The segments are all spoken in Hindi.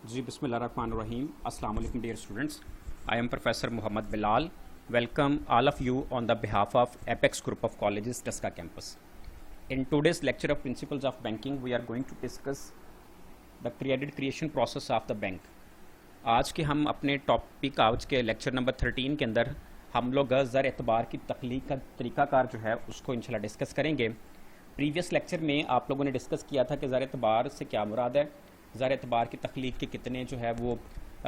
जी बिस्मिल्लाहिर्रहमानिर्रहीम अस्सलाम वालेकुम dear students. I am professor Mohammad Bilal. Welcome all of you on the behalf of Apex Group of Colleges, Tasca campus. In today's lecture of Principles of Banking, we are going to discuss the credit creation process of the bank. आज के हम अपने टॉपिक आज के लेक्चर नंबर 13 के अंदर हम लोग ज़र एतबार की तख्लीक का तरीक़ाकार जो है उसको इंशाल्लाह डिस्कस करेंगे। प्रीवियस लेक्चर में आप लोगों ने डिस्कस किया था कि ज़र एतबार से क्या मुराद है, ज़र एतबार की तख्लीक के कितने जो है वो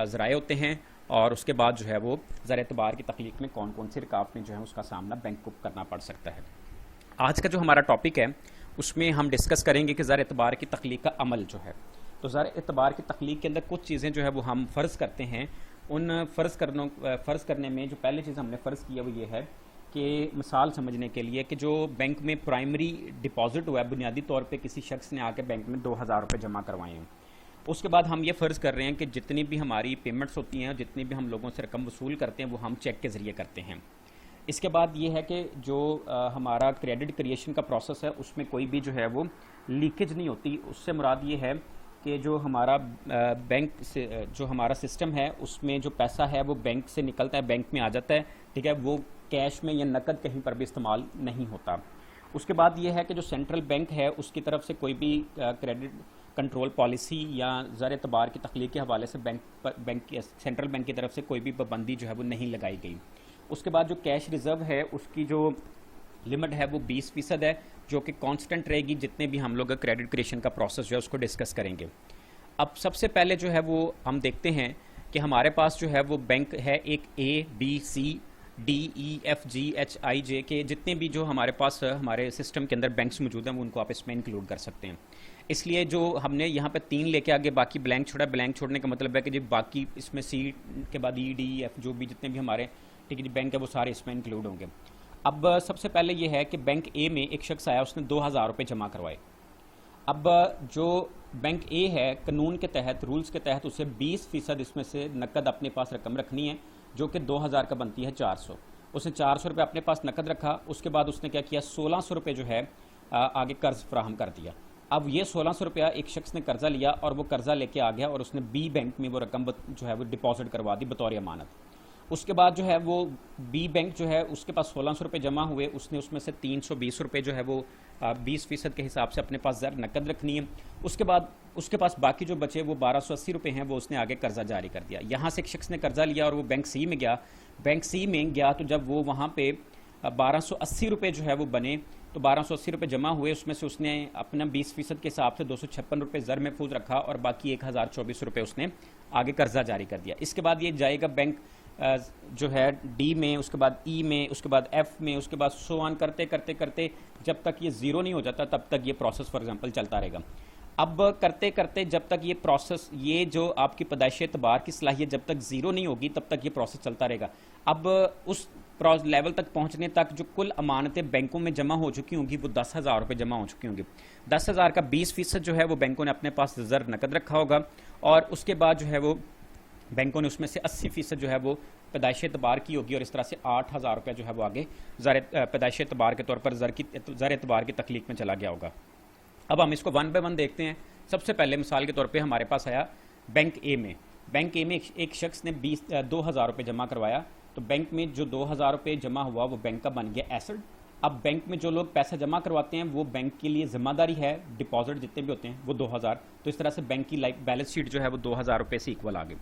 ज़राए होते हैं और उसके बाद जो है वो ज़र एतबार की तख्लीक में कौन कौन सी रुकावटें जो है उसका सामना बैंक को करना पड़ सकता है। आज का जो हमारा टॉपिक है उसमें हम डिस्कस करेंगे कि ज़र एतबार की तख्लीक का अमल जो है, तो ज़र एतबार की तख्लीक के अंदर कुछ चीज़ें जो है वो हम फ़र्ज़ करते हैं। उन फ़र्ज़ करने में जो पहली चीज़ हमने फ़र्ज़ किया वो ये है कि मिसाल समझने के लिए कि जो बैंक में प्राइमरी डिपॉज़िट हुआ है, बुनियादी तौर पे किसी शख्स ने आके बैंक में 2000 रुपये जमा करवाए हैं, उसके बाद हम ये फ़र्ज़ कर रहे हैं कि जितनी भी हमारी पेमेंट्स होती हैं, जितनी भी हम लोगों से रकम वसूल करते हैं वो हम चेक के ज़रिए करते हैं। इसके बाद ये है कि जो हमारा क्रेडिट क्रिएशन का प्रोसेस है उसमें कोई भी जो है वो लीकेज नहीं होती। उससे मुराद ये है कि जो हमारा बैंक से जो हमारा सिस्टम है उसमें जो पैसा है वो बैंक से निकलता है, बैंक में आ जाता है, ठीक है, वो कैश में या नकद कहीं पर भी इस्तेमाल नहीं होता। उसके बाद ये है कि जो सेंट्रल बैंक है उसकी तरफ से कोई भी क्रेडिट कंट्रोल पॉलिसी या ज़र एतबार की तख्लीक के हवाले से सेंट्रल बैंक की तरफ से कोई भी पाबंदी जो है वो नहीं लगाई गई। उसके बाद जो कैश रिज़र्व है उसकी जो लिमिट है वो 20% है, जो कि कांस्टेंट रहेगी जितने भी हम लोग क्रेडिट क्रिएशन का प्रोसेस जो है उसको डिस्कस करेंगे। अब सबसे पहले जो है वो हम देखते हैं कि हमारे पास जो है वो बैंक है एक ABCDEFGHIJ के जितने भी जो हमारे पास हमारे सिस्टम के अंदर बैंक्स मौजूद हैं वो उनको आप इसमें इंक्लूड कर सकते हैं। इसलिए जो हमने यहाँ पे 3 लेके आगे बाकी ब्लैंक छोड़ा, ब्लैंक छोड़ने का मतलब है कि जी बाकी इसमें C के बाद EDF जो भी जितने भी हमारे ठीक है जी बैंक है वो सारे इसमें इंक्लूड होंगे। अब सबसे पहले ये है कि बैंक ए में एक शख्स आया, उसने 2000 रुपये जमा करवाए। अब जो बैंक ए है कानून के तहत, रूल्स के तहत उसे 20% इसमें से नकद अपने पास रकम रखनी है, जो कि 2000 का बनती है 400। उसने 400 रुपये अपने पास नकद रखा। उसके बाद उसने क्या किया, 1600 रुपये जो है आगे कर्ज फ्राहम कर दिया। अब ये 1600 रुपया एक शख्स ने कर्जा लिया और वो कर्जा लेके आ गया और उसने बी बैंक में वो रकम जो है वो डिपॉजिट करवा दी बतौर अमानत। उसके बाद जो है वो बी बैंक जो है उसके पास 1600 रुपये जमा हुए, उसने उसमें से 320 रुपये जो है वो 20% के हिसाब से अपने पास ज़र नकद रखनी है। उसके बाद उसके पास बाकी जो बचे वो 1280 रुपये हैं, वो उसने आगे कर्जा जारी कर दिया। यहाँ से एक शख्स ने कर्जा लिया और वो बैंक सी में गया। बैंक सी में गया तो जब वो वहाँ पे 1280 रुपये जो है वो बने, तो 1280 रुपये जमा हुए, उसमें से उसने अपना 20% के हिसाब से 256 रुपये ज़र महफूज रखा और बाकी 1024 रुपये उसने आगे कर्जा जारी कर दिया। इसके बाद ये जाएगा बैंक जो है डी में, उसके बाद ई में, उसके बाद एफ में, उसके बाद सो ऑन करते करते करते जब तक ये ज़ीरो नहीं हो जाता तब तक ये प्रोसेस फॉर एग्जांपल चलता रहेगा। अब करते करते जब तक ये प्रोसेस, ये जो आपकी पैदाइश एतबार की सलाहियत जब तक ज़ीरो नहीं होगी तब तक ये प्रोसेस चलता रहेगा। अब उस लेवल तक पहुंचने तक जो कुल अमानतें बैंकों में जमा हो चुकी होंगी वो 10,000 रुपये जमा हो चुकी होंगी। 10,000 का 20% जो है वो बैंकों ने अपने पास ज़र नकद रखा होगा और उसके बाद जो है वो बैंकों ने उसमें से 80% जो है वो पैदाइश एतबार की होगी और इस तरह से 8,000 रुपये जो है वो आगे पैदाइश एतबार के तौर पर ज़र एतबार की तख्लीक में चला गया होगा। अब हम इसको 1 बाय 1 देखते हैं। सबसे पहले मिसाल के तौर पे हमारे पास आया बैंक ए में। बैंक ए में एक शख्स ने 2000 रुपये जमा करवाया, तो बैंक में जो 2000 रुपये जमा हुआ वो बैंक का बन गया एसेट। अब बैंक में जो लोग पैसा जमा करवाते हैं वो बैंक के लिए ज़िम्मेदारी है, डिपॉजिट जितने भी होते हैं वो 2000, तो इस तरह से बैंक की बैलेंस शीट जो है वो 2000 रुपये से इक्वल आ गई।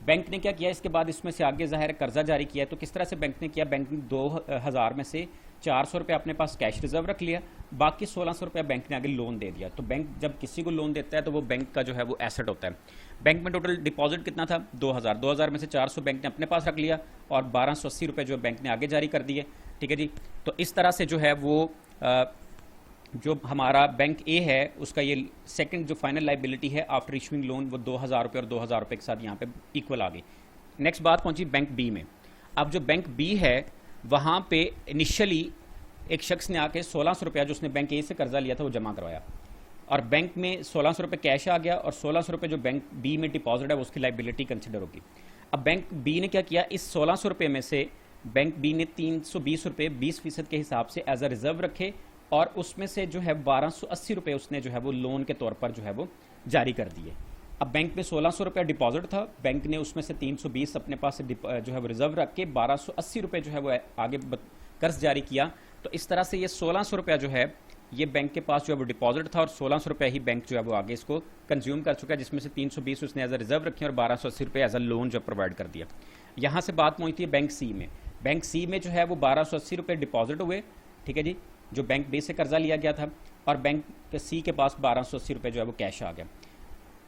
बैंक ने क्या किया, इसके बाद इसमें से आगे ज़ाहिर कर्जा जारी किया। तो किस तरह से बैंक ने किया, बैंक ने 2000 में से 400 रुपये अपने पास कैश रिजर्व रख लिया, बाकी 1600 रुपये बैंक ने आगे लोन दे दिया। तो बैंक जब किसी को लोन देता है तो वो बैंक का जो है वो एसेट होता है। बैंक में टोटल डिपॉजिट कितना था, 2000 में से 400 बैंक ने अपने पास रख लिया और 1280 रुपये जो बैंक ने आगे जारी कर दिए, ठीक है जी। तो इस तरह से जो है वो जो हमारा बैंक ए है उसका ये सेकंड जो फाइनल लाइबिलिटी है आफ्टर इशूइंग लोन वो 2000 रुपये और 2000 रुपये के साथ यहाँ पे इक्वल आ गई। नेक्स्ट बात पहुँची बैंक बी में। अब जो बैंक बी है वहाँ पे इनिशियली एक शख्स ने आके 1600 रुपया जो उसने बैंक ए से कर्जा लिया था वो जमा करवाया और बैंक में 1600 रुपये कैश आ गया और 1600 रुपये जो बैंक बी में डिपॉजिट है उसकी लाइबिलिटी कंसिडर होगी। अब बैंक बी ने क्या किया, इस 1600 रुपये में से बैंक बी ने 320 रुपये 20% के हिसाब से एज अ रिजर्व रखे और उसमें से जो है 1280 रुपये उसने जो है वो लोन के तौर पर जो है वो जारी कर दिए। अब बैंक में 1600 रुपया डिपॉजिट था, बैंक ने उसमें से 320 अपने पास से जो है वो रिजर्व रख के 1280 रुपये जो है वो आगे कर्ज जारी किया। तो इस तरह से ये 1600 रुपया जो है ये बैंक के पास जो है वो डिपॉजिट था और 1600 रुपया ही बैंक जो है वो आगे इसको कंज्यूम कर चुका है, जिसमें से 320 उसने एज अ रिजर्व रखे और 1280 रुपये एज अ लोन जो प्रोवाइड कर दिया। यहाँ से बात पहुंचती है बैंक सी में। बैंक सी में जो है वो 1280 रुपये डिपॉजिट हुए, ठीक है जी, जो बैंक बी से कर्जा लिया गया था, और बैंक सी के पास 1280 रुपये जो है वो कैश आ गया।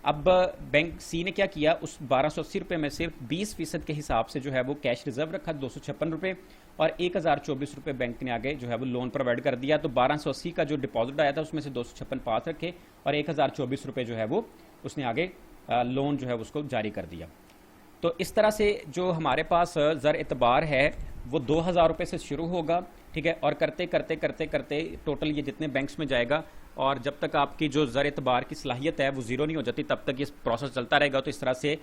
अब बैंक सी ने क्या किया, उस 1280 रुपये में से 20% के हिसाब से जो है वो कैश रिजर्व रखा 256 रुपये, और 1024 रुपये बैंक ने आगे जो है वो लोन प्रोवाइड कर दिया। तो 1280 का जो डिपॉजिट आया था उसमें से 256 पास रखे और 1024 रुपये जो है वो उसने आगे लोन जो है उसको जारी कर दिया। तो इस तरह से जो हमारे पास ज़र एतबार है वो 2000 रुपये से शुरू होगा, ठीक है, और करते करते करते करते टोटल ये जितने बैंक्स में जाएगा, और जब तक आपकी जो ज़र एतबार की सलाहियत है वो ज़ीरो नहीं हो जाती तब तक ये प्रोसेस चलता रहेगा। तो इस तरह से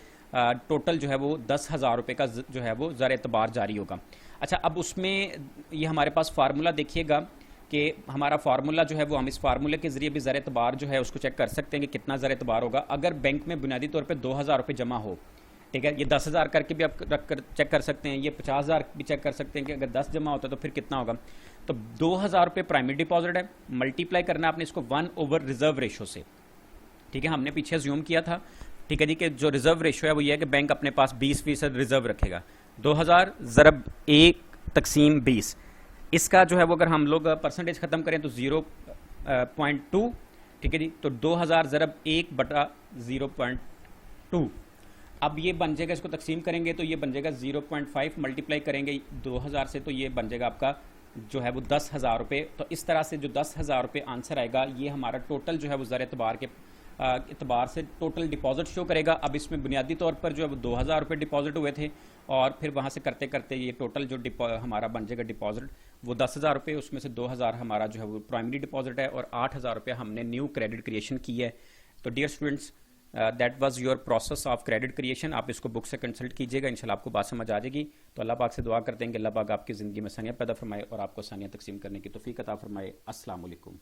टोटल जो है वो 10,000 रुपये का जो है वो ज़र एतबार जारी होगा। अच्छा, अब उसमें ये हमारे पास फार्मूला देखिएगा कि हमारा फार्मूला जो है वो हम इस फार्मूले के ज़रिए भी ज़र एतबार जो है उसको चेक कर सकते हैं कि कितना ज़र एतबार होगा। अगर बैंक में बुनियादी तौर पर 2000 रुपये जमा हो, ठीक है, ये 10,000 करके भी आप रख कर चेक कर सकते हैं, ये 50,000 भी चेक कर सकते हैं कि अगर 10 जमा होता है तो फिर कितना होगा। तो 2000 रुपये प्राइमरी डिपॉजिट है, मल्टीप्लाई करना आपने इसको 1 ओवर रिजर्व रेशो से, ठीक है, हमने पीछे ज्यूम किया था, ठीक है जी, कि जो रिजर्व रेशो है वो ये है कि बैंक अपने पास 20% रिजर्व रखेगा। 2000 ज़रब 1/20, इसका जो है वो अगर हम लोग परसेंटेज ख़त्म करें तो 0.2, ठीक है जी, तो 2000 ज़रब 1/0.2। अब ये बन जाएगा, इसको तकसीम करेंगे तो ये बन जाएगा 0.5, मल्टीप्लाई करेंगे 2000 से तो ये बन जाएगा आपका जो है वो 10,000 रुपये। तो इस तरह से जो 10,000 रुपये आंसर आएगा ये हमारा टोटल जो है वो ज़र एतबार के एतबार से टोटल डिपॉजिट शो करेगा। अब इसमें बुनियादी तौर पर जो है वो 2000 रुपये डिपॉजिट हुए थे, और फिर वहाँ से करते करते ये टोटल जो हमारा बन जाएगा डिपॉजिट वो 10,000 रुपये, उसमें से 2000 हमारा जो है वो प्राइमरी डिपॉजिट है और 8,000 रुपये हमने न्यू क्रेडिट क्रिएशन की है। तो dear students, that was your process of credit creation. आप इसको बुक से कंसल्ट कीजिएगा, इंशाल्लाह आपको बात समझ आ जाएगी। तो अल्लाह पाक से दुआ करते हैं कि अल्लाह पाक आपकी ज़िंदगी में आसानियाँ पैदा फरमाए और आपको आसानियाँ तकसीम करने की तौफीक अता फरमाए। अस्सलाम वालेकुम।